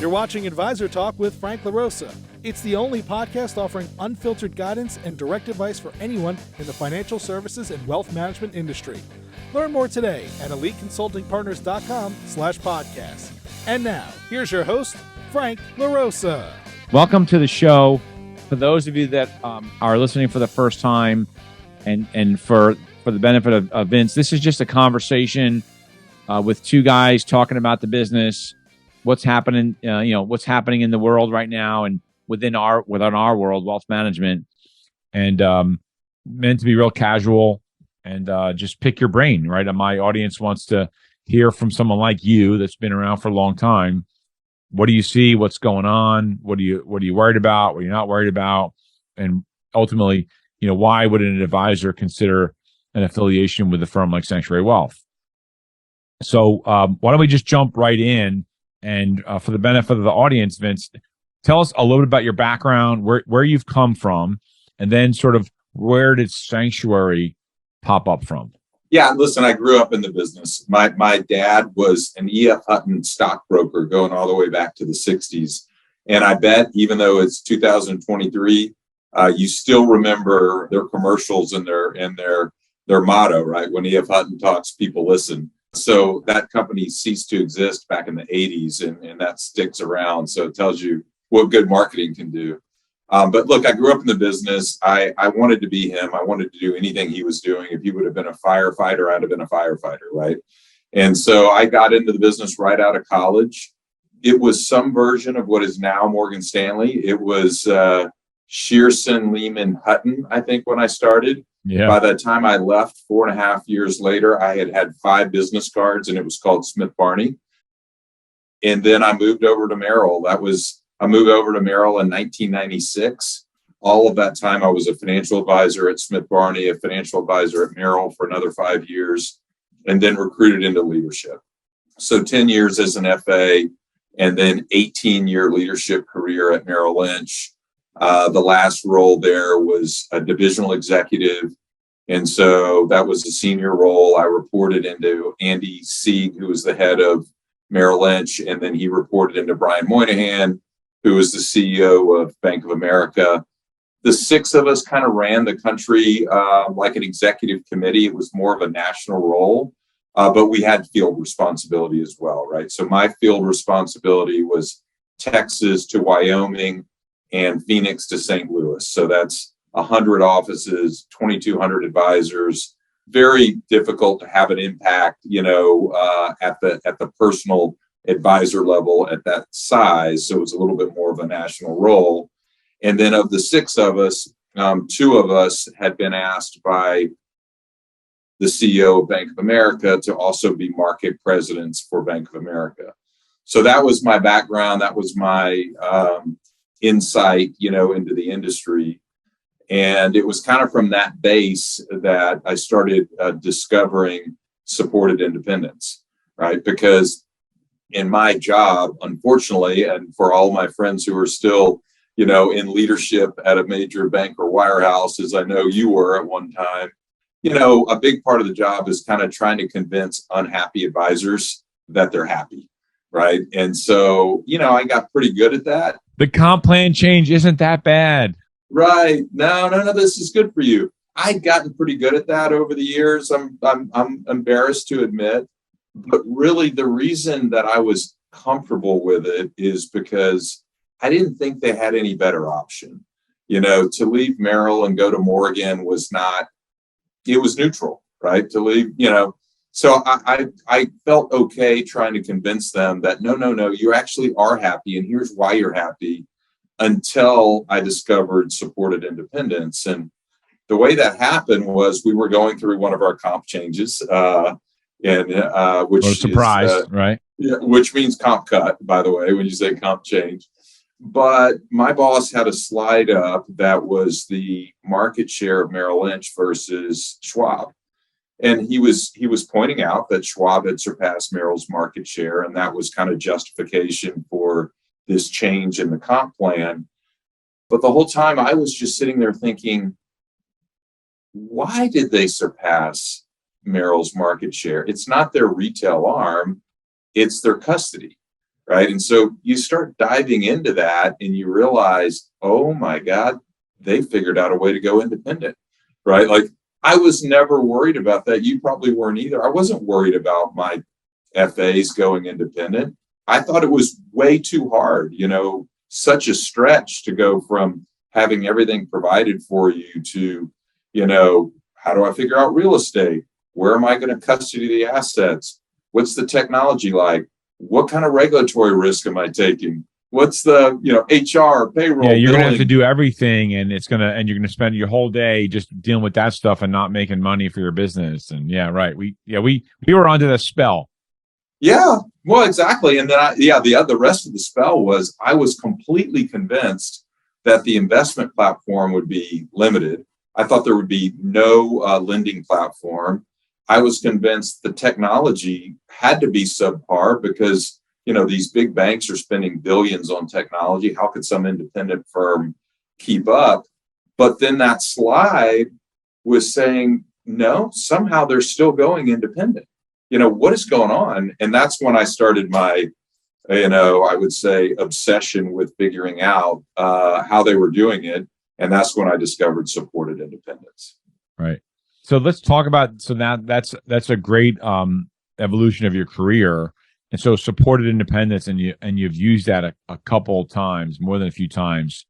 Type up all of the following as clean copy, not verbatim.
You're watching Advisor Talk with Frank LaRosa. It's the only podcast offering unfiltered guidance and direct advice for anyone in the financial services and wealth management industry. Learn more today at eliteconsultingpartners.com/podcast. And now, here's your host, Frank LaRosa. Welcome to the show. For those of you that are listening for the first time, and for the benefit of Vince, this is just a conversation with two guys talking about the business, what's happening, what's happening in the world right now, and within our world, wealth management, and meant to be real casual and just pick your brain, right? And my audience wants to hear from someone like you that's been around for a long time. What do you see? What's going on? What are you worried about? What are you not worried about? And ultimately, why would an advisor consider an affiliation with a firm like Sanctuary Wealth? So why don't we just jump right in? And for the benefit of the audience, Vince, tell us a little bit about your background, where you've come from, and then sort of where did Sanctuary pop up from? Yeah, listen, I grew up in the business. My dad was an E.F. Hutton stockbroker going all the way back to the 60s. And I bet, even though it's 2023, you still remember their commercials and their motto, right? When E.F. Hutton talks, people listen. So that company ceased to exist back in the 80s, and that sticks around. So it tells you what good marketing can do. But look, I grew up in the business. I wanted to be him. I wanted to do anything he was doing. If he would have been a firefighter, I'd have been a firefighter, right? And so I got into the business right out of college. It was some version of what is now Morgan Stanley. It was Shearson, Lehman, Hutton, I think, when I started. Yeah. By the time I left 4.5 years later, I had 5 business cards, and it was called Smith Barney. And then I moved over to Merrill. I moved over to Merrill in 1996. All of that time, I was a financial advisor at Smith Barney, a financial advisor at Merrill for another 5 years, and then recruited into leadership. So 10 years as an FA, and then 18-year leadership career at Merrill Lynch. The last role there was a divisional executive. And so that was a senior role. I reported into Andy Sieg, who was the head of Merrill Lynch, and then he reported into Brian Moynihan, who was the CEO of Bank of America. The 6 of us kind of ran the country like an executive committee. It was more of a national role, but we had field responsibility as well, right? So my field responsibility was Texas to Wyoming and Phoenix to St. Louis. So that's 100 offices, 2,200 advisors. Very difficult to have an impact, at the personal advisor level at that size. So it was a little bit more of a national role. And then of the 6 of us, 2 of us had been asked by the CEO of Bank of America to also be market presidents for Bank of America. So that was my background. That was my insight, into the industry. And it was kind of from that base that I started discovering supported independence, right? Because in my job, unfortunately, and for all my friends who are still, in leadership at a major bank or wirehouse, as I know you were at one time, a big part of the job is kind of trying to convince unhappy advisors that they're happy, right? And so, I got pretty good at that. The comp plan change isn't that bad. Right. No, this is good for you. I'd gotten pretty good at that over the years. I'm embarrassed to admit. But really, the reason that I was comfortable with it is because I didn't think they had any better option. To leave Merrill and go to Morgan was neutral, right? To leave, So I felt okay trying to convince them that no, you actually are happy, and here's why you're happy, until I discovered supported independence. And the way that happened was we were going through one of our comp changes. Which surprise, right? Yeah, which means comp cut, by the way, when you say comp change. But my boss had a slide up that was the market share of Merrill Lynch versus Schwab. And he was pointing out that Schwab had surpassed Merrill's market share, and that was kind of justification for this change in the comp plan. But the whole time I was just sitting there thinking, why did they surpass Merrill's market share? It's not their retail arm, it's their custody, right? And so you start diving into that and you realize, oh my God, they figured out a way to go independent, right? Like I was never worried about that. You probably weren't either. I wasn't worried about my FAs going independent. I thought it was way too hard, such a stretch to go from having everything provided for you to, how do I figure out real estate? Where am I going to custody the assets? What's the technology like? What kind of regulatory risk am I taking? What's the, HR, payroll? Yeah, you're going to have to billing? do everything, and you're going to spend your whole day just dealing with that stuff and not making money for your business. And yeah, right. We were onto the spell. Yeah, well, exactly. And then the rest of the spell was I was completely convinced that the investment platform would be limited. I thought there would be no lending platform. I was convinced the technology had to be subpar because, these big banks are spending billions on technology. How could some independent firm keep up? But then that slide was saying, no, somehow they're still going independent. What is going on? And that's when I started my, I would say obsession with figuring out how they were doing it. And that's when I discovered supported independence. Right. So let's talk about, that's a great evolution of your career. And so supported independence, and you've used that a couple of times, more than a few times.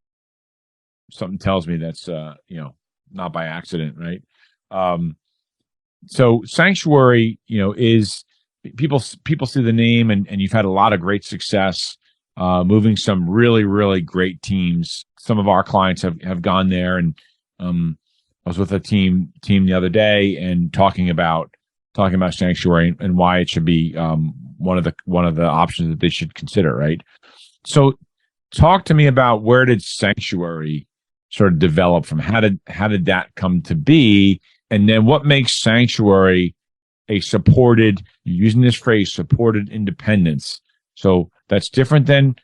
Something tells me that's, not by accident, right? So Sanctuary, is people see the name, and you've had a lot of great success moving some really, really great teams. Some of our clients have gone there, and I was with a team the other day and talking about Sanctuary and why it should be one of the options that they should consider, right? So talk to me about, where did Sanctuary sort of develop from? How did that come to be? And then what makes Sanctuary a supported, using this phrase, supported independence? So that's different than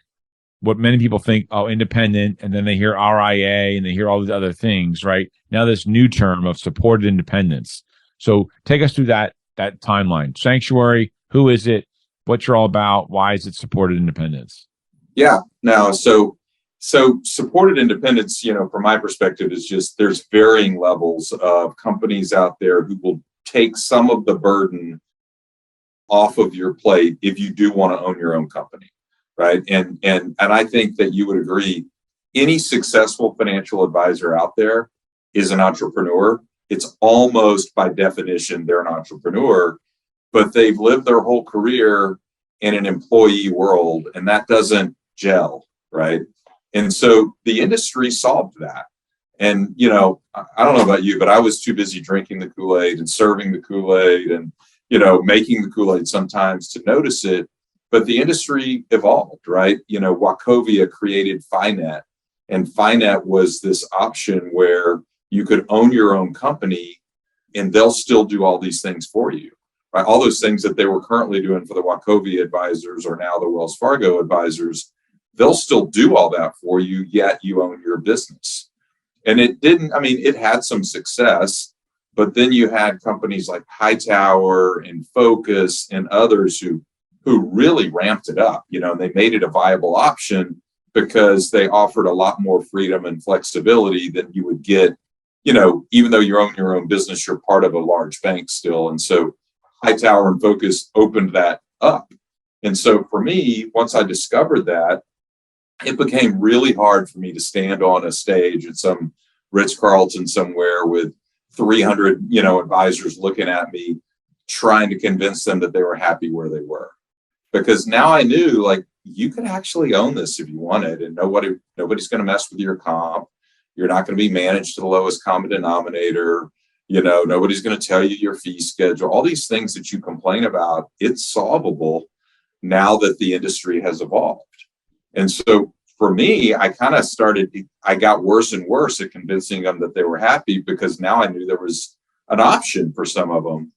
what many people think, independent, and then they hear RIA and they hear all these other things, right? Now this new term of supported independence. So take us through that timeline. Sanctuary, who is it? What you're all about? Why is it supported independence? Yeah. Now, so supported independence, from my perspective, is just there's varying levels of companies out there who will take some of the burden off of your plate if you do want to own your own company, right? And I think that you would agree, any successful financial advisor out there is an entrepreneur. It's almost by definition they're an entrepreneur, but they've lived their whole career in an employee world, and that doesn't gel, right? And so the industry solved that. And, I don't know about you, but I was too busy drinking the Kool-Aid and serving the Kool-Aid and, making the Kool-Aid sometimes to notice it. But the industry evolved, right? Wachovia created FiNet, and FiNet was this option where you could own your own company and they'll still do all these things for you, right? All those things that they were currently doing for the Wachovia advisors or now the Wells Fargo advisors, they'll still do all that for you, yet you own your business. And it had some success, but then you had companies like Hightower and Focus and others who really ramped it up, and they made it a viable option because they offered a lot more freedom and flexibility than you would get, even though you own your own business, you're part of a large bank still. And so Hightower and Focus opened that up. And so for me, once I discovered that, it became really hard for me to stand on a stage at some Ritz-Carlton somewhere with 300, advisors looking at me, trying to convince them that they were happy where they were. Because now I knew, like, you could actually own this if you wanted, and nobody's going to mess with your comp. You're not going to be managed to the lowest common denominator. Nobody's going to tell you your fee schedule. All these things that you complain about, it's solvable now that the industry has evolved. And so for me, I got worse and worse at convincing them that they were happy, because now I knew there was an option for some of them.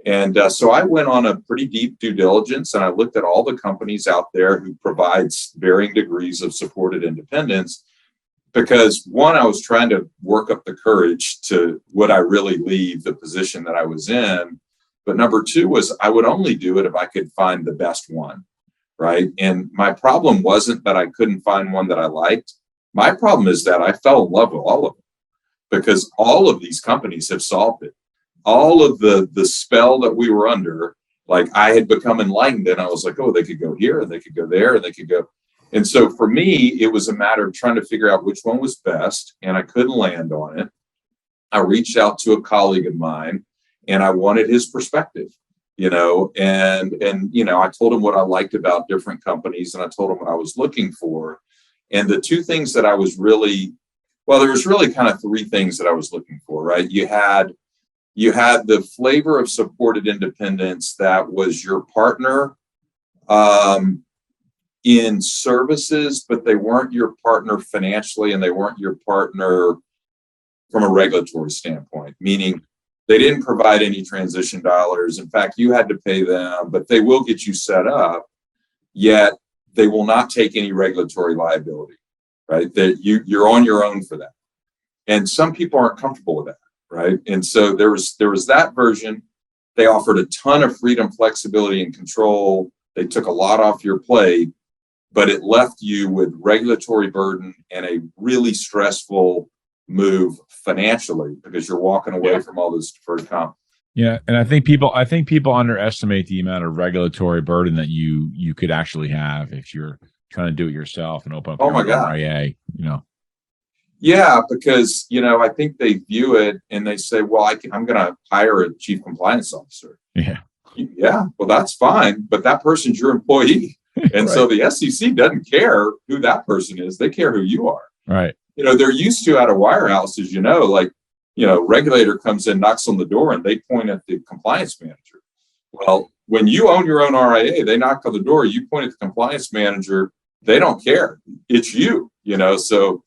And so I went on a pretty deep due diligence, and I looked at all the companies out there who provides varying degrees of supported independence, because one, I was trying to work up the courage to, would I really leave the position that I was in? But number two was, I would only do it if I could find the best one, right? And my problem wasn't that I couldn't find one that I liked. My problem is that I fell in love with all of them because all of these companies have solved it. All of the spell that we were under, like I had become enlightened and I was like, oh, they could go here and they could go there and they could go. And so for me, it was a matter of trying to figure out which one was best, and I couldn't land on it. I reached out to a colleague of mine and I wanted his perspective, and I told him what I liked about different companies and I told him what I was looking for. And the two things that I was there was really kind of three things that I was looking for, right? You had the flavor of supported independence that was your partner in services, but they weren't your partner financially and they weren't your partner from a regulatory standpoint, meaning they didn't provide any transition dollars. In fact, you had to pay them, but they will get you set up, yet they will not take any regulatory liability, right? That you're on your own for that. And some people aren't comfortable with that, right? And so there was that version. They offered a ton of freedom, flexibility, and control. They took a lot off your plate, but it left you with regulatory burden and a really stressful move financially because you're walking away from all this deferred comp. Yeah, and I think people underestimate the amount of regulatory burden that you could actually have if you're trying to do it yourself and open up your own RIA. Yeah, because I think they view it and they say, well, I'm going to hire a chief compliance officer. Yeah, well, that's fine, but that person's your employee. And right. So the SEC doesn't care who that person is. They care who you are. Right. They're used to out of Wirehouse, as regulator comes in, knocks on the door, and they point at the compliance manager. Well, when you own your own RIA, they knock on the door, you point at the compliance manager, they don't care. It's you, So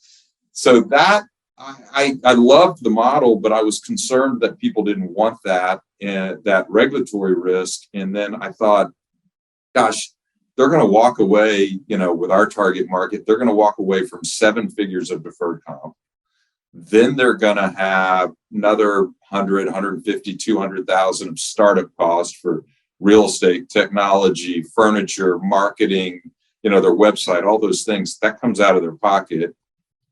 that I loved the model, but I was concerned that people didn't want that and that regulatory risk. And then I thought, gosh, they're going to walk away, with our target market, they're going to walk away from 7 figures of deferred comp. Then they're going to have another 100, 150, 200,000 of startup costs for real estate, technology, furniture, marketing, their website, all those things that comes out of their pocket.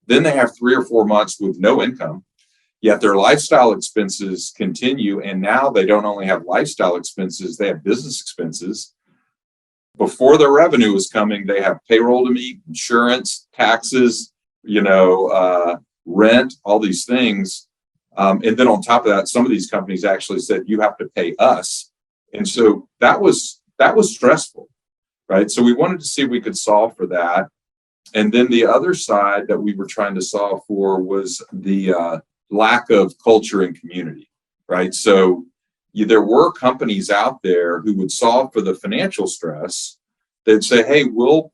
Then they have 3 or 4 months with no income, yet their lifestyle expenses continue. And now they don't only have lifestyle expenses, they have business expenses. Before their revenue is coming, they have payroll to meet, insurance, taxes, rent, all these things. And then on top of that, some of these companies actually said, you have to pay us. And so that was stressful, right? So we wanted to see if we could solve for that. And then the other side that we were trying to solve for was the lack of culture and community, right? So there were companies out there who would solve for the financial stress. They'd say, hey, we'll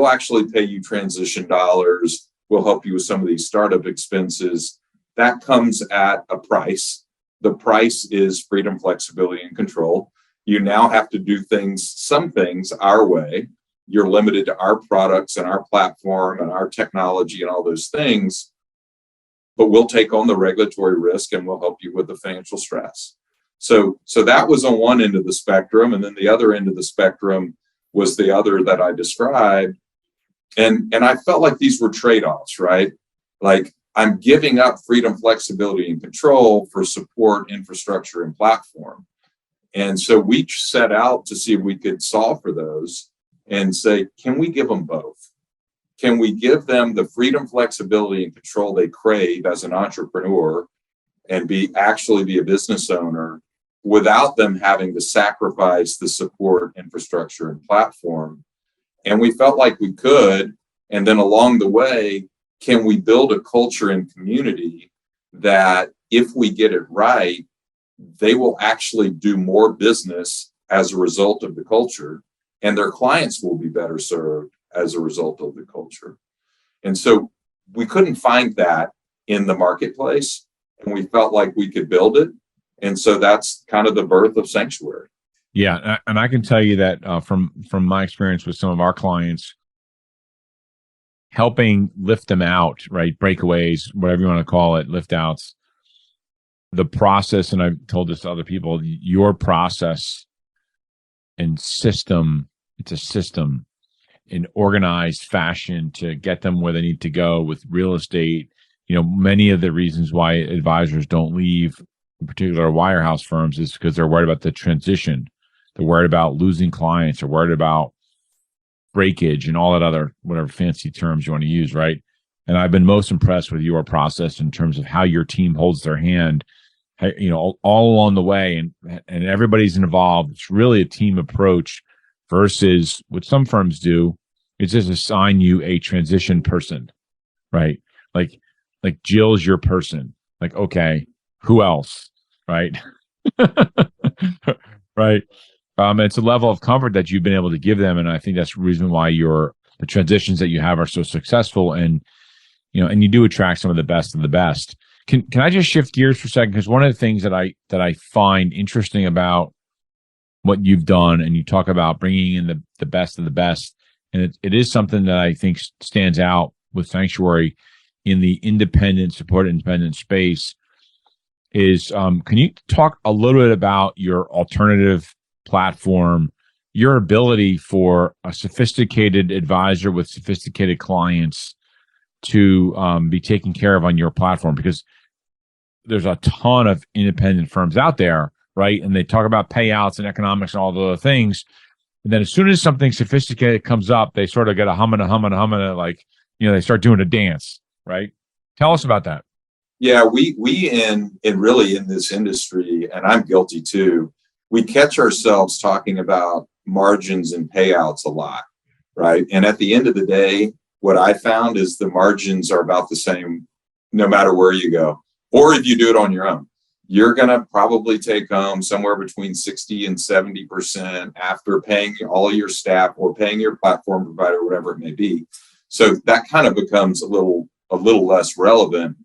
actually pay you transition dollars. We'll help you with some of these startup expenses. That comes at a price. The price is freedom, flexibility, and control. You now have to do some things our way. You're limited to our products and our platform and our technology and all those things, but we'll take on the regulatory risk and we'll help you with the financial stress. So that was on one end of the spectrum. And then the other end of the spectrum was the other that I described. And I felt like these were trade-offs, right? Like I'm giving up freedom, flexibility, and control for support, infrastructure, and platform. And so we set out to see if we could solve for those and say, can we give them both? Can we give them the freedom, flexibility, and control they crave as an entrepreneur and actually be a business owner without them having to sacrifice the support, infrastructure, and platform? And we felt like we could. And then along the way, can we build a culture and community that if we get it right, they will actually do more business as a result of the culture, and their clients will be better served as a result of the culture. And so we couldn't find that in the marketplace, and we felt like we could build it. And so that's kind of the birth of Sanctuary. Yeah, and I can tell you that from my experience with some of our clients, helping lift them out, right? Breakaways, whatever you want to call it, lift outs. The process, and I've told this to other people, your process and system It's a system in organized fashion to get them where they need to go with real estate. Many of the reasons why advisors don't leave, in particular wirehouse firms, is because they're worried about the transition. They're worried about losing clients. They're worried about breakage and all that other, whatever fancy terms you want to use, right? And I've been most impressed with your process in terms of how your team holds their hand, all along the way, and everybody's involved. It's really a team approach versus what some firms do is just assign you a transition person, right? Like Jill's your person. Like, okay, who else, right? Right. It's a level of comfort that you've been able to give them, and I think that's the reason why the transitions that you have are so successful, and you do attract some of the best of the best. Can I just shift gears for a second? Because one of the things that I find interesting about what you've done, and you talk about bringing in the best of the best, and it is something that I think stands out with Sanctuary in the supported independent space, is can you talk a little bit about your alternative platform, your ability for a sophisticated advisor with sophisticated clients to be taken care of on your platform? Because there's a ton of independent firms out there, right? And they talk about payouts and economics and all the other things. And then as soon as something sophisticated comes up, they sort of get a humming, like, they start doing a dance, right? Tell us about that. Yeah, we really in this industry, and I'm guilty too, we catch ourselves talking about margins and payouts a lot, right? And at the end of the day, what I found is the margins are about the same no matter where you go. Or if you do it on your own, you're going to probably take home somewhere between 60 and 70% after paying all your staff or paying your platform provider, whatever it may be. So that kind of becomes a little less relevant.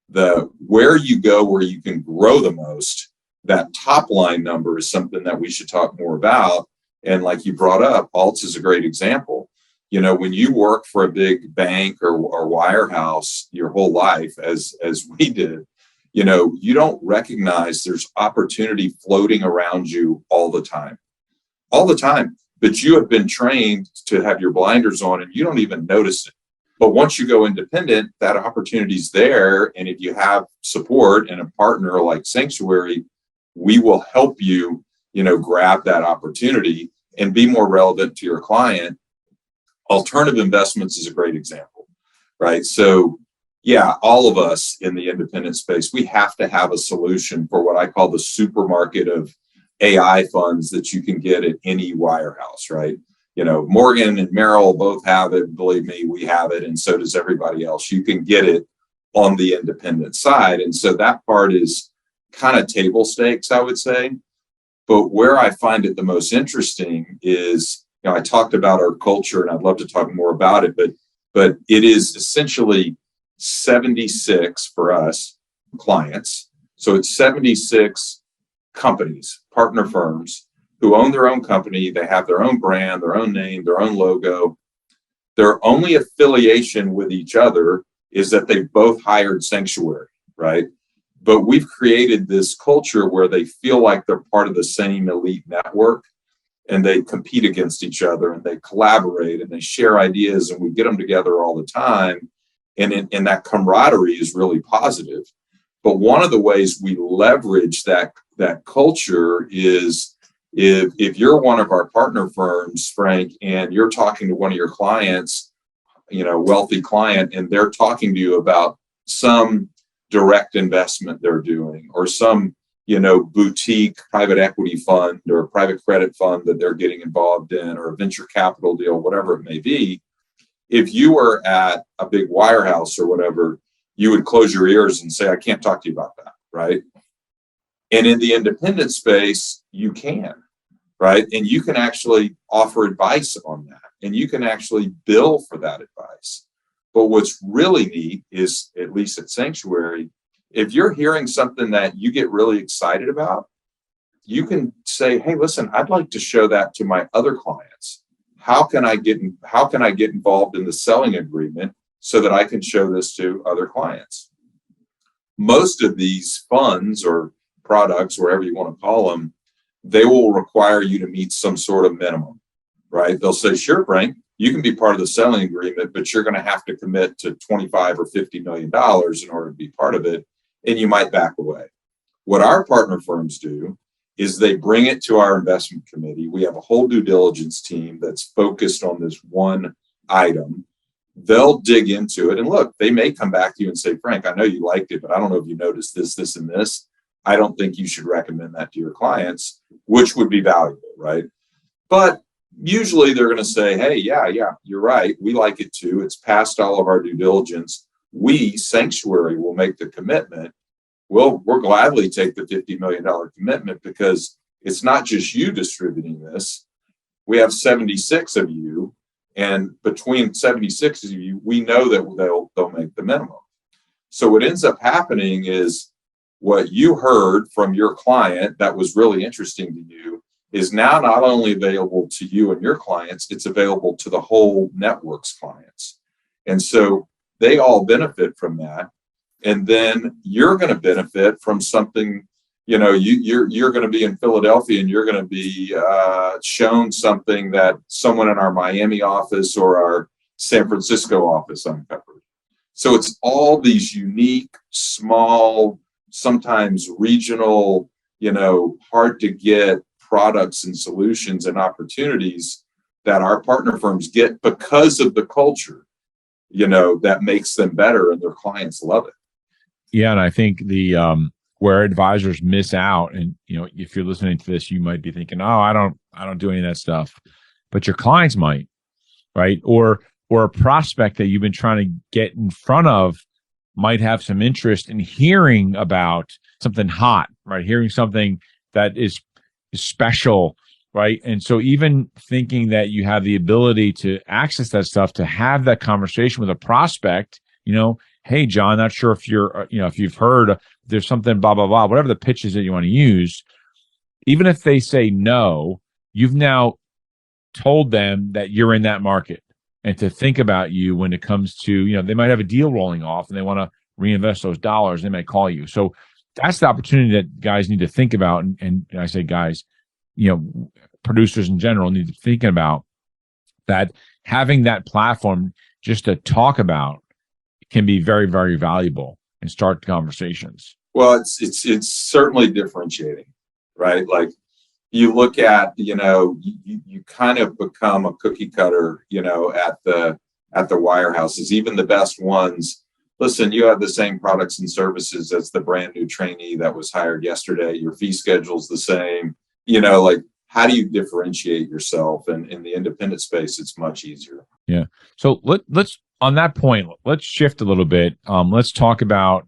The where you go, where you can grow the most, that top line number is something that we should talk more about. And like you brought up, Alts is a great example. When you work for a big bank or wirehouse your whole life, as we did, you don't recognize there's opportunity floating around you all the time. But you have been trained to have your blinders on and you don't even notice it. But once you go independent, that opportunity's there. And if you have support and a partner like Sanctuary, we will help you, grab that opportunity and be more relevant to your client. Alternative investments is a great example, right? So yeah, all of us in the independent space, we have to have a solution for what I call the supermarket of AI funds that you can get at any wirehouse, right? Morgan and Merrill both have it. Believe me, we have it. And so does everybody else. You can get it on the independent side. And so that part is kind of table stakes, I would say. But where I find it the most interesting is, I talked about our culture and I'd love to talk more about it, but it is essentially 76 for us clients. So it's 76 companies, partner firms who own their own company. They have their own brand, their own name, their own logo. Their only affiliation with each other is that they both hired Sanctuary, right? But we've created this culture where they feel like they're part of the same elite network, and they compete against each other and they collaborate and they share ideas, and we get them together all the time. And that camaraderie is really positive. But one of the ways we leverage that culture is if you're one of our partner firms, Frank, and you're talking to one of your clients, wealthy client, and they're talking to you about some direct investment they're doing or some, boutique private equity fund or private credit fund that they're getting involved in, or a venture capital deal, whatever it may be. If you were at a big wirehouse or whatever, you would close your ears and say, I can't talk to you about that, right? And in the independent space, you can, right? And you can actually offer advice on that, and you can actually bill for that advice. But what's really neat is, at least at Sanctuary, if you're hearing something that you get really excited about, you can say, hey, listen, I'd like to show that to my other clients. How can I get involved in the selling agreement so that I can show this to other clients? Most of these funds or products, whatever you want to call them, they will require you to meet some sort of minimum, right? They'll say, sure, Frank, you can be part of the selling agreement, but you're going to have to commit to 25 or $50 million in order to be part of it. And you might back away. What our partner firms do is they bring it to our investment committee. We have a whole due diligence team that's focused on this one item. They'll dig into it. And look, they may come back to you and say, Frank, I know you liked it, but I don't know if you noticed this, this, and this. I don't think you should recommend that to your clients, which would be valuable, right? But usually they're going to say, hey, yeah, you're right. We like it too. It's past all of our due diligence. We, Sanctuary, will make the commitment. We'll gladly take the $50 million commitment because it's not just you distributing this. We have 76 of you. And between 76 of you, we know that they'll make the minimum. So what ends up happening is what you heard from your client that was really interesting to you is now not only available to you and your clients, it's available to the whole network's clients. And so they all benefit from that. And then you're going to benefit from something, you're going to be in Philadelphia and you're going to be shown something that someone in our Miami office or our San Francisco office uncovered. So it's all these unique, small, sometimes regional, hard to get products and solutions and opportunities that our partner firms get because of the culture, that makes them better and their clients love it. Yeah. And I think where advisors miss out, and if you're listening to this, you might be thinking, oh, I don't do any of that stuff, but your clients might, right? Or a prospect that you've been trying to get in front of might have some interest in hearing about something hot, right? Hearing something that is special, right? And so even thinking that you have the ability to access that stuff, to have that conversation with a prospect, hey, John, not sure if you're, if you've heard there's something, blah, blah, blah, whatever the pitch is that you want to use. Even if they say no, you've now told them that you're in that market and to think about you when it comes to, they might have a deal rolling off and they want to reinvest those dollars. They might call you. So that's the opportunity that guys need to think about. And I say guys, producers in general need to be thinking about that. Having that platform just to talk about can be very, very valuable and start conversations. Well, it's certainly differentiating, right? Like you look at, you kind of become a cookie cutter, at the wirehouses, even the best ones. Listen, you have the same products and services as the brand new trainee that was hired yesterday. Your fee schedule's the same, how do you differentiate yourself? And in the independent space, it's much easier. Yeah. So let's, on that point, let's shift a little bit. Let's talk about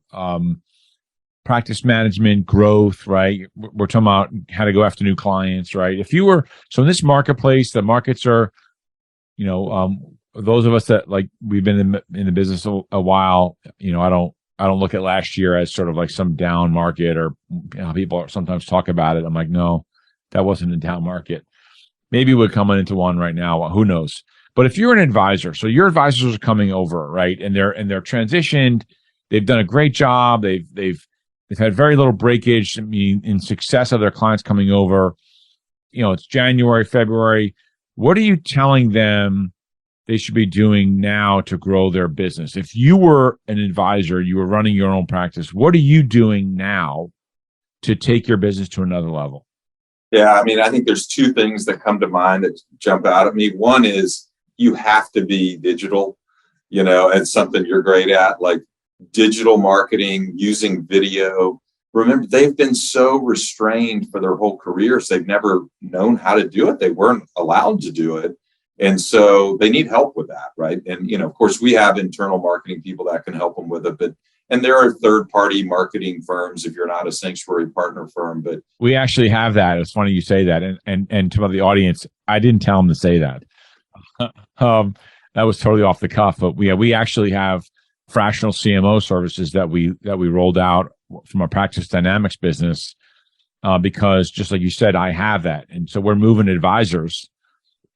practice management, growth, right? We're talking about how to go after new clients, right? So in this marketplace, the markets are, those of us that we've been in the business a while, I don't look at last year as sort of like some down market, or people sometimes talk about it. I'm like, no, that wasn't a down market. Maybe we're coming into one right now. Who knows? But if you're an advisor, so your advisors are coming over, right? And they're transitioned. They've done a great job. They've had very little breakage. I mean, in success of their clients coming over. It's January, February. What are you telling them they should be doing now to grow their business? If you were an advisor, you were running your own practice, what are you doing now to take your business to another level? Yeah, I mean, I think there's two things that come to mind that jump out at me. One is you have to be digital, and something you're great at, like digital marketing, using video. Remember, they've been so restrained for their whole careers. They've never known how to do it. They weren't allowed to do it. And so they need help with that, right? And, of course, we have internal marketing people that can help them with it. And there are third-party marketing firms if you're not a Sanctuary partner firm. But we actually have that. It's funny you say that. And to the audience, I didn't tell them to say that. That was totally off the cuff. But we actually have fractional CMO services that we rolled out from our Practice Dynamics business because, just like you said, I have that. And so we're moving advisors.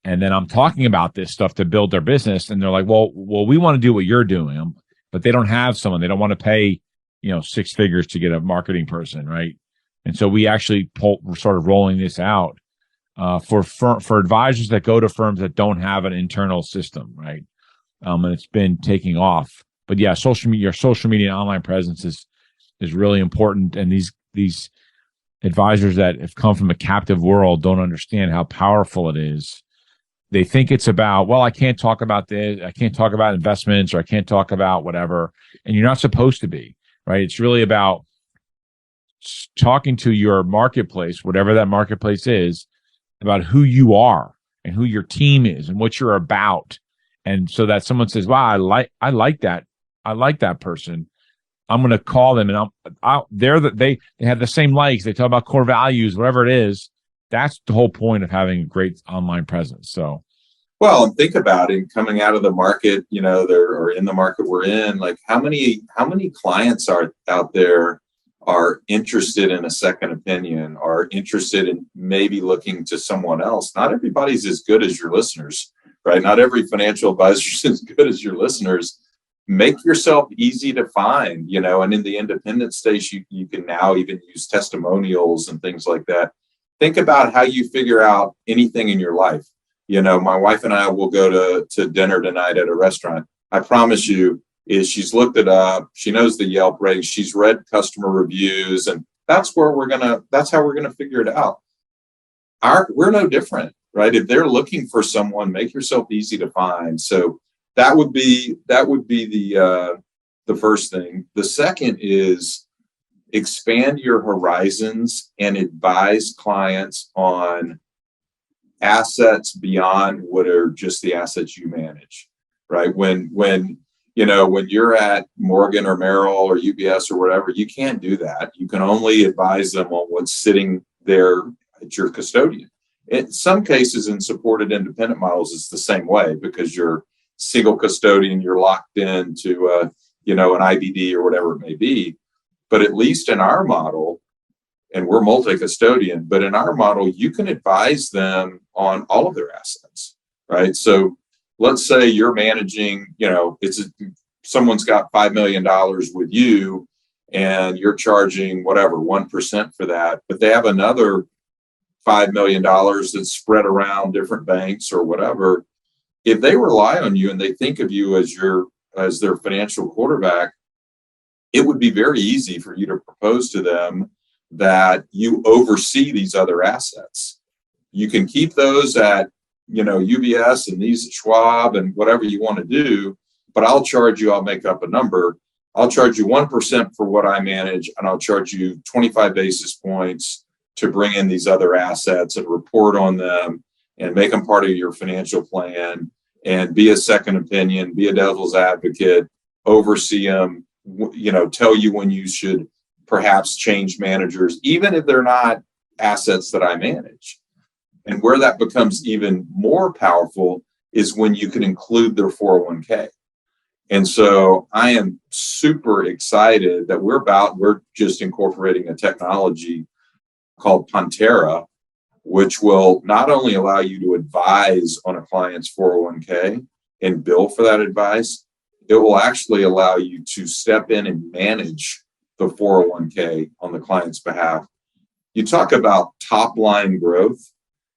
And then I'm talking about this stuff to build their business. And they're like, well, we want to do what you're doing. But they don't have someone. They don't want to pay, 6 figures to get a marketing person, right? And so we actually sort of rolling this out for advisors that go to firms that don't have an internal system, right? And it's been taking off. But yeah, your social media and online presence is really important. And these advisors that have come from a captive world don't understand how powerful it is. They think it's about, well, I can't talk about this, I can't talk about investments, or I can't talk about whatever. And you're not supposed to be, right? It's really about talking to your marketplace, whatever that marketplace is, about who you are and who your team is and what you're about. And so that someone says, wow, I like that person. I'm going to call them, and they have the same likes. They talk about core values, whatever it is. That's the whole point of having a great online presence. So, well, and think about it, coming out of the market, or in the market we're in, like how many clients are out there are interested in a second opinion, are interested in maybe looking to someone else. Not everybody's as good as your listeners, right? Not every financial advisor is as good as your listeners. Make yourself easy to find, and in the independent space, you can now even use testimonials and things like that. Think about how you figure out anything in your life. My wife and I will go to dinner tonight at a restaurant. I promise you, she's looked it up. She knows the Yelp ratings. She's read customer reviews, and that's how we're gonna figure it out. We're no different, right? If they're looking for someone, make yourself easy to find. So that would be the first thing. The second is expand your horizons and advise clients on assets beyond what are just the assets you manage, right? When you're at Morgan or Merrill or UBS or whatever, you can't do that. You can only advise them on what's sitting there at your custodian. In some cases, in supported independent models, it's the same way, because you're single custodian, you're locked into an IBD or whatever it may be. But at least in our model, and we're multi-custodian, but in our model, you can advise them on all of their assets, right? So let's say you're managing, someone's got $5 million with you, and you're charging whatever, 1% for that, but they have another $5 million that's spread around different banks or whatever. If they rely on you and they think of you as their financial quarterback, it would be very easy for you to propose to them that you oversee these other assets. You can keep those at, UBS and these at Schwab and whatever you want to do, but I'll make up a number. I'll charge you 1% for what I manage, and I'll charge you 25 basis points to bring in these other assets and report on them and make them part of your financial plan and be a second opinion, be a devil's advocate, oversee them, tell you when you should perhaps change managers, even if they're not assets that I manage. And where that becomes even more powerful is when you can include their 401k. And so I am super excited that we're just incorporating a technology called Pantera, which will not only allow you to advise on a client's 401k and bill for that advice, it will actually allow you to step in and manage the 401k on the client's behalf. You talk about top line growth.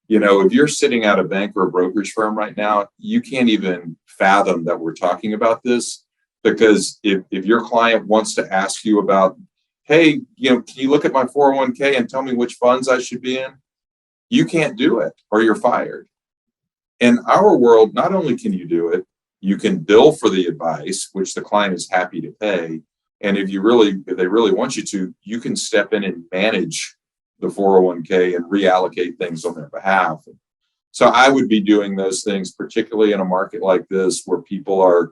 If you're sitting at a bank or a brokerage firm right now, you can't even fathom that we're talking about this, because if your client wants to ask you about, hey, can you look at my 401k and tell me which funds I should be in? You can't do it, or you're fired. In our world, not only can you do it, you can bill for the advice, which the client is happy to pay. And if they really want you to, you can step in and manage the 401k and reallocate things on their behalf. So I would be doing those things, particularly in a market like this where people are,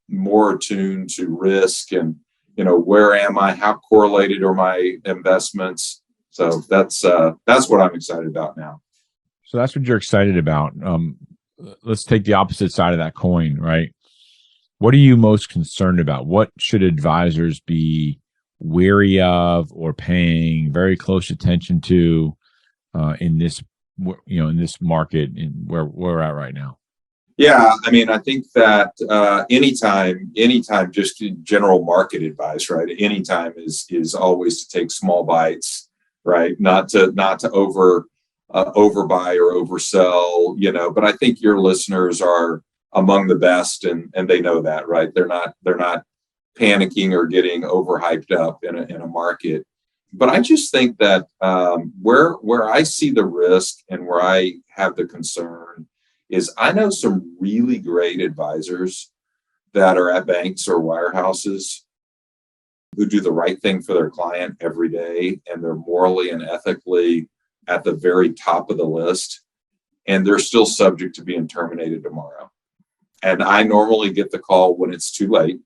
more attuned to risk and, where am I? How correlated are my investments? So that's what I'm excited about now. So that's what you're excited about. Let's take the opposite side of that coin, right? What are you most concerned about? What should advisors be wary of or paying very close attention to in this market where we're at right now? Yeah, I think that anytime, just general market advice, right? Anytime is always to take small bites, right? Not to overbuy or oversell, but I think your listeners are among the best, and they know that, right? They're not panicking or getting overhyped up in a market. But I just think that where I see the risk and where I have the concern is I know some really great advisors that are at banks or wirehouses who do the right thing for their client every day, and they're morally and ethically at the very top of the list, and they're still subject to being terminated tomorrow. And I normally get the call when it's too late,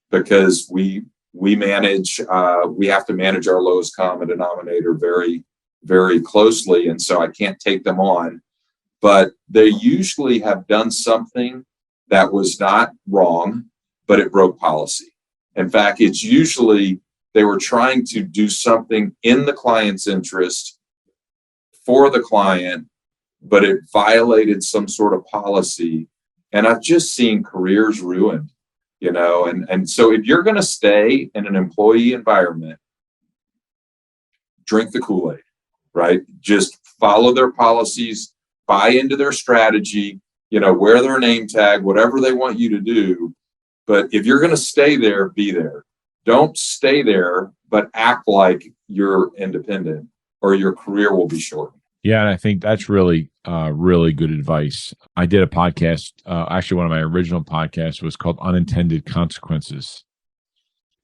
because we have to manage our lowest common denominator very, very closely, and so I can't take them on. But they usually have done something that was not wrong, but it broke policy. In fact, it's usually they were trying to do something in the client's interest for the client, but it violated some sort of policy. And I've just seen careers ruined, and so if you're going to stay in an employee environment, drink the Kool-Aid, right? Just follow their policies, buy into their strategy, wear their name tag, whatever they want you to do. But if you're going to stay there, be there. Don't stay there, but act like you're independent, or your career will be shortened. Yeah, and I think that's really, really good advice. I did a podcast. Actually, one of my original podcasts was called Unintended Consequences.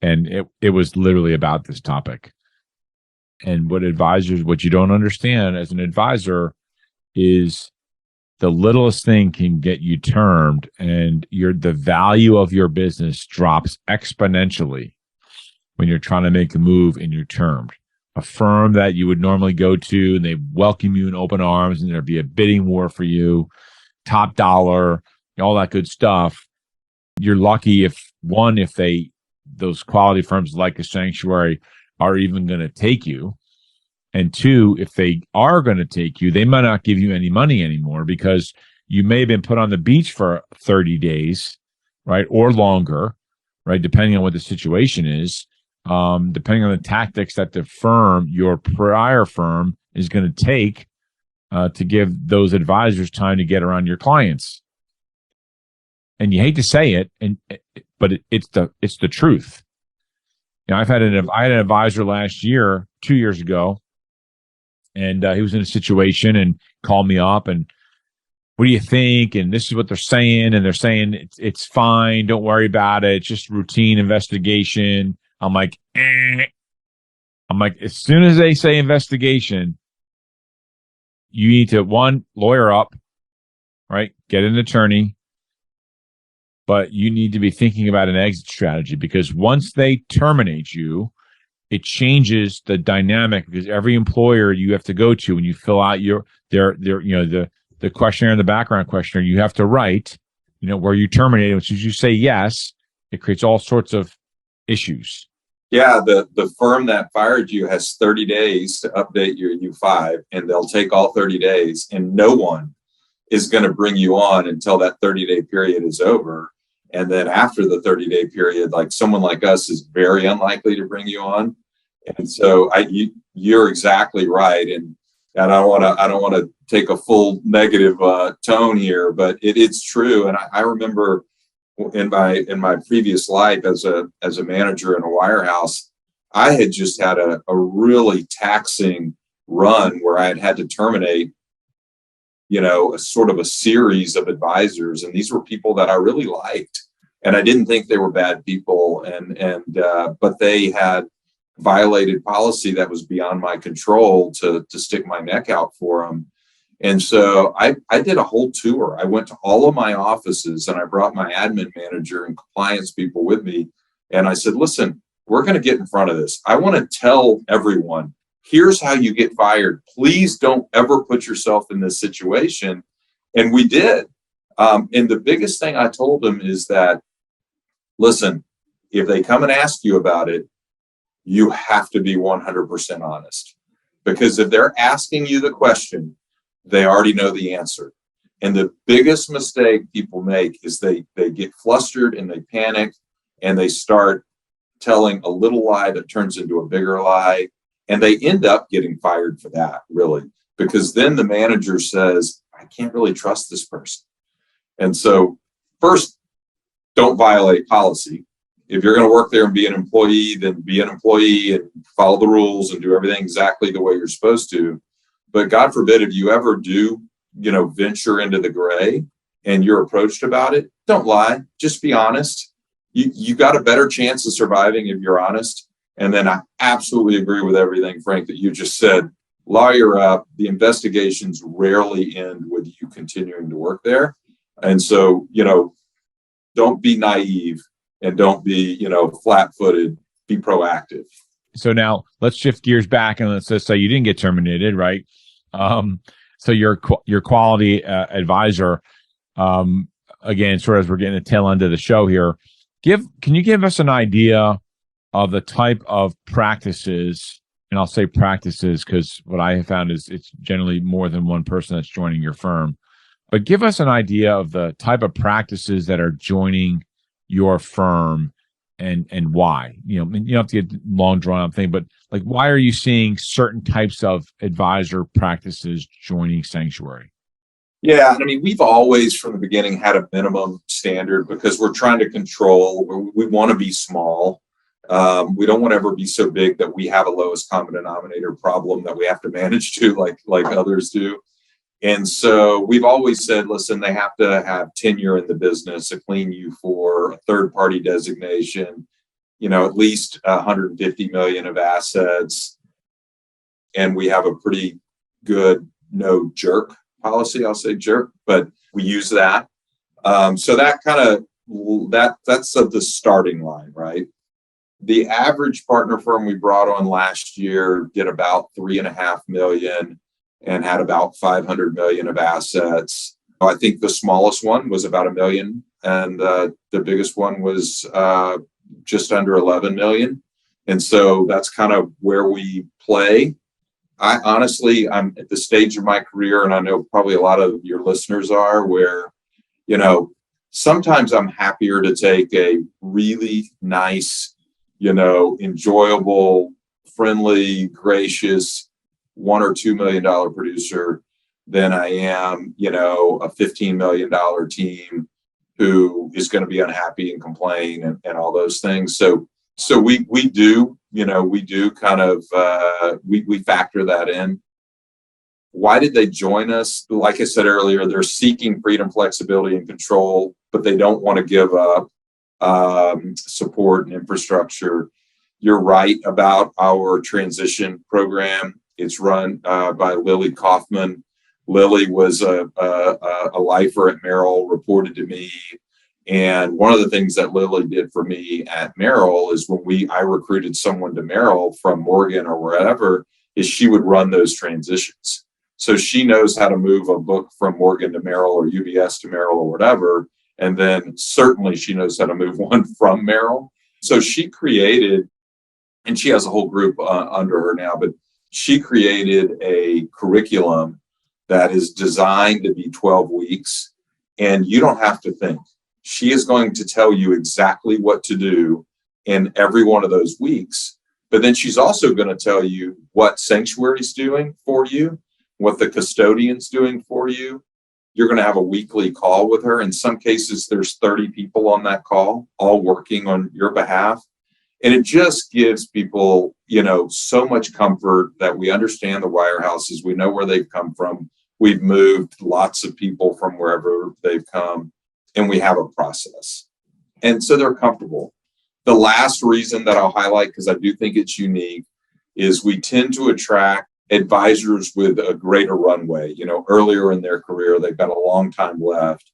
And it was literally about this topic. And what you don't understand as an advisor is the littlest thing can get you termed, and the value of your business drops exponentially when you're trying to make a move and you're termed. A firm that you would normally go to and they welcome you in open arms, and there'd be a bidding war for you, top dollar, all that good stuff. You're lucky if those quality firms like a Sanctuary are even going to take you. And two, if they are going to take you, they might not give you any money anymore, because you may have been put on the beach for 30 days, right? Or longer, right? Depending on what the situation is, depending on the tactics that your prior firm is going to take to give those advisors time to get around your clients. And you hate to say it, but it's the truth. I had an advisor last year, 2 years ago, and he was in a situation and called me up and, what do you think? And this is what they're saying. And they're saying, it's fine. Don't worry about it. It's just routine investigation. I'm like, as soon as they say investigation, you need to, one, lawyer up, right? Get an attorney. But you need to be thinking about an exit strategy, because once they terminate you, it changes the dynamic, because every employer you have to go to, when you fill out the questionnaire and the background questionnaire, you have to write, where you terminated. As soon as you say yes, it creates all sorts of issues. Yeah, the firm that fired you has 30 days to update your U5, and they'll take all 30 days, and no one is going to bring you on until that 30-day period is over. And then after the 30-day period, like someone like us is very unlikely to bring you on. And so you're exactly right. And I don't want to take a full negative tone here, but it's true. And I remember in my previous life as a manager in a wirehouse, I had just had a really taxing run where I had to terminate, a sort of a series of advisors, and these were people that I really liked, and I didn't think they were bad people, but they had violated policy that was beyond my control to stick my neck out for them. And so I did a whole tour. I went to all of my offices, and I brought my admin manager and compliance people with me. And I said, listen, we're going to get in front of this. I want to tell everyone, here's how you get fired. Please don't ever put yourself in this situation. And we did. And the biggest thing I told them is that, listen, if they come and ask you about it, you have to be 100% honest. Because if they're asking you the question, they already know the answer. And the biggest mistake people make is they get flustered and they panic, and they start telling a little lie that turns into a bigger lie. And they end up getting fired for that, really. because then the manager says, I can't really trust this person. And so first, don't violate policy. If you're going to work there and be an employee, then be an employee and follow the rules and do everything exactly the way you're supposed to. But God forbid, if you ever do, venture into the gray and you're approached about it, don't lie. Just be honest. You got a better chance of surviving if you're honest. And then I absolutely agree with everything, Frank, that you just said. Lawyer up. The investigations rarely end with you continuing to work there. And so, don't be naive and don't be, flat-footed. Be proactive. So now let's shift gears back and let's just say you didn't get terminated, right? So your quality advisor, again, sort of as we're getting the tail end of the show here, can you give us an idea of the type of practices? And I'll say practices because what I have found is it's generally more than one person that's joining your firm. But give us an idea of the type of practices that are joining your firm and why. You don't have to get long drawn out thing, but like, why are you seeing certain types of advisor practices joining Sanctuary? Yeah, we've always from the beginning had a minimum standard because we're trying to control. We want to be small. We don't want to ever be so big that we have a lowest common denominator problem that we have to manage to like others do. And so we've always said, listen, they have to have tenure in the business, a clean U4, a third-party designation, at least 150 million of assets. And we have a pretty good no jerk policy. I'll say jerk, but we use that. So that that's the starting line, right? The average partner firm we brought on last year did about 3.5 million and had about 500 million of assets. I think the smallest one was about 1 million, and the biggest one was just under 11 million. And so that's kind of where we play. I'm at the stage of my career, and I know probably a lot of your listeners are, where, sometimes I'm happier to take a really nice, enjoyable, friendly, gracious $1 or $2 million producer than I am, a $15 million team who is going to be unhappy and complain and all those things. So we do kind of, we factor that in. Why did they join us? Like I said earlier, they're seeking freedom, flexibility, and control, but they don't want to give up support and infrastructure. You're right about our transition program. It's run by Lily Kaufman. Lily was a lifer at Merrill, reported to me. And one of the things that Lily did for me at Merrill is when I recruited someone to Merrill from Morgan or wherever, is she would run those transitions. So she knows how to move a book from Morgan to Merrill or UBS to Merrill or whatever. And then certainly she knows how to move one from Merrill. So she created, and she has a whole group under her now, but she created a curriculum that is designed to be 12 weeks, and you don't have to think. She is going to tell you exactly what to do in every one of those weeks, but then she's also going to tell you what Sanctuary's doing for you, what the custodian's doing for you. You're going to have a weekly call with her. In some cases, there's 30 people on that call, all working on your behalf. And it just gives people, so much comfort that we understand the wirehouses. We know where they've come from. We've moved lots of people from wherever they've come, and we have a process. And so they're comfortable. The last reason that I'll highlight, because I do think it's unique, is we tend to attract advisors with a greater runway, earlier in their career. They've got a long time left.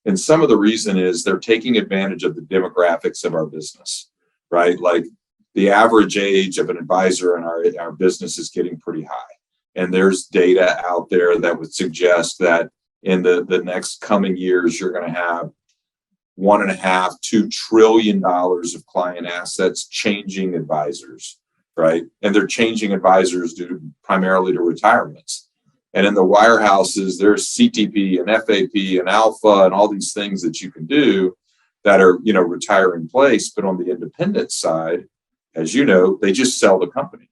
And some of the reason is they're taking advantage of the demographics of our business. Right? Like the average age of an advisor in our business is getting pretty high. And there's data out there that would suggest that in the next coming years, you're going to have $1.5–2 trillion of client assets changing advisors, right? And they're changing advisors due primarily to retirements. And in the wirehouses, there's CTP and FAP and alpha and all these things that you can do that are, retire in place. But on the independent side, as you know, they just sell the company.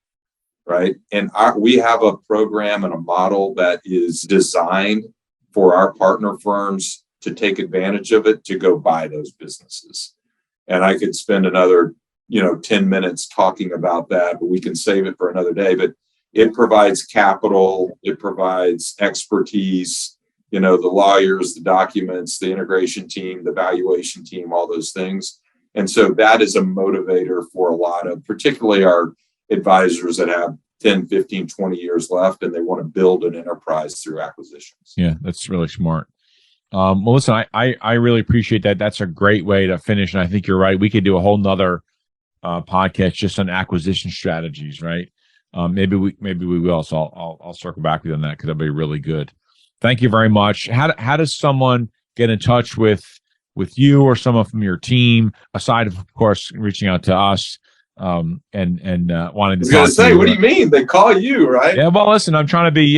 right? And we have a program and a model that is designed for our partner firms to take advantage of it, to go buy those businesses. And I could spend another 10 minutes talking about that, but we can save it for another day. But it provides capital, it provides expertise, the lawyers, the documents, the integration team, the valuation team, all those things. And so that is a motivator for a lot of, particularly our advisors that have 10, 15, 20 years left, and they want to build an enterprise through acquisitions. Yeah, that's really smart. Well, listen, I really appreciate that. That's a great way to finish. And I think you're right. We could do a whole nother podcast just on acquisition strategies, right? Maybe we will. So I'll circle back with you on that, because that'll be really good. Thank you very much. How does someone get in touch with you or someone from your team, aside of course reaching out to us and wanting to? I was going to say, what do you mean? They call you, right? Yeah. Well, listen, I'm trying to be,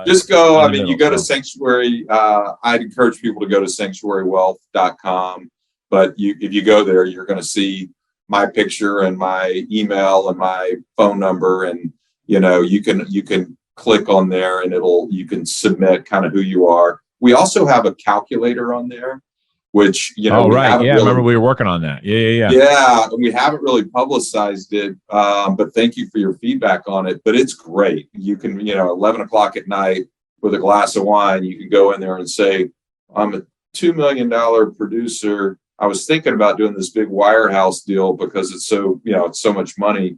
just go. I mean, you go to Sanctuary. I'd encourage people to go to sanctuarywealth.com. But if you go there, you're going to see my picture and my email and my phone number, and you can click on there, and you can submit kind of who you are. We also have a calculator on there, which Oh, right. Yeah, I remember we were working on that. Yeah. Yeah, we haven't really publicized it, but thank you for your feedback on it. But it's great. You can, 11 o'clock at night with a glass of wine, you can go in there and say, I'm a $2 million producer. I was thinking about doing this big Wirehouse deal because it's so, it's so much money.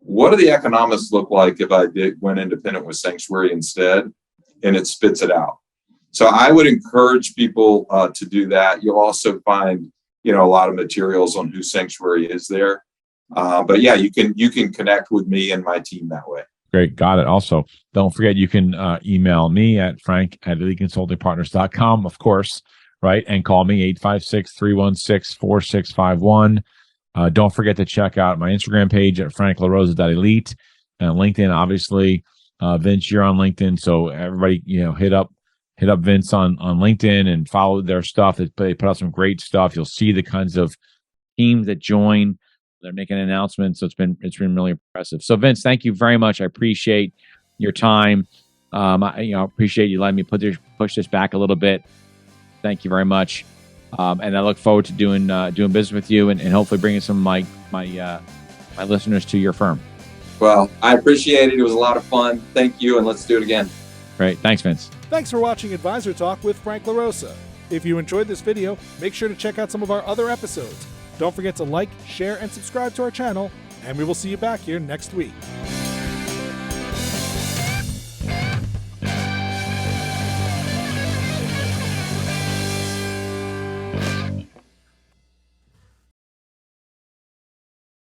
What do the economics look like if I went independent with Sanctuary instead? And it spits it out. So I would encourage people to do that. You'll also find, a lot of materials on who Sanctuary is there. But yeah, you can connect with me and my team that way. Great. Got it. Also, don't forget, you can email me at frank@eliteconsultingpartners.com, of course, right? And call me 856-316-4651. Don't forget to check out my Instagram page at franklarosa.elite, and LinkedIn, obviously. Vince, you're on LinkedIn, so everybody, hit up Vince on LinkedIn and follow their stuff. They put out some great stuff. You'll see the kinds of teams that join. They're making announcements, so it's been really impressive. So Vince, thank you very much. I appreciate your time. I appreciate you letting me push this back a little bit. Thank you very much. And I look forward to doing business with you and hopefully bringing some of my listeners to your firm. Well, I appreciate it. It was a lot of fun. Thank you, and let's do it again. Great. Thanks, Vince. Thanks for watching Advisor Talk with Frank LaRosa. If you enjoyed this video, make sure to check out some of our other episodes. Don't forget to like, share, and subscribe to our channel, and we will see you back here next week.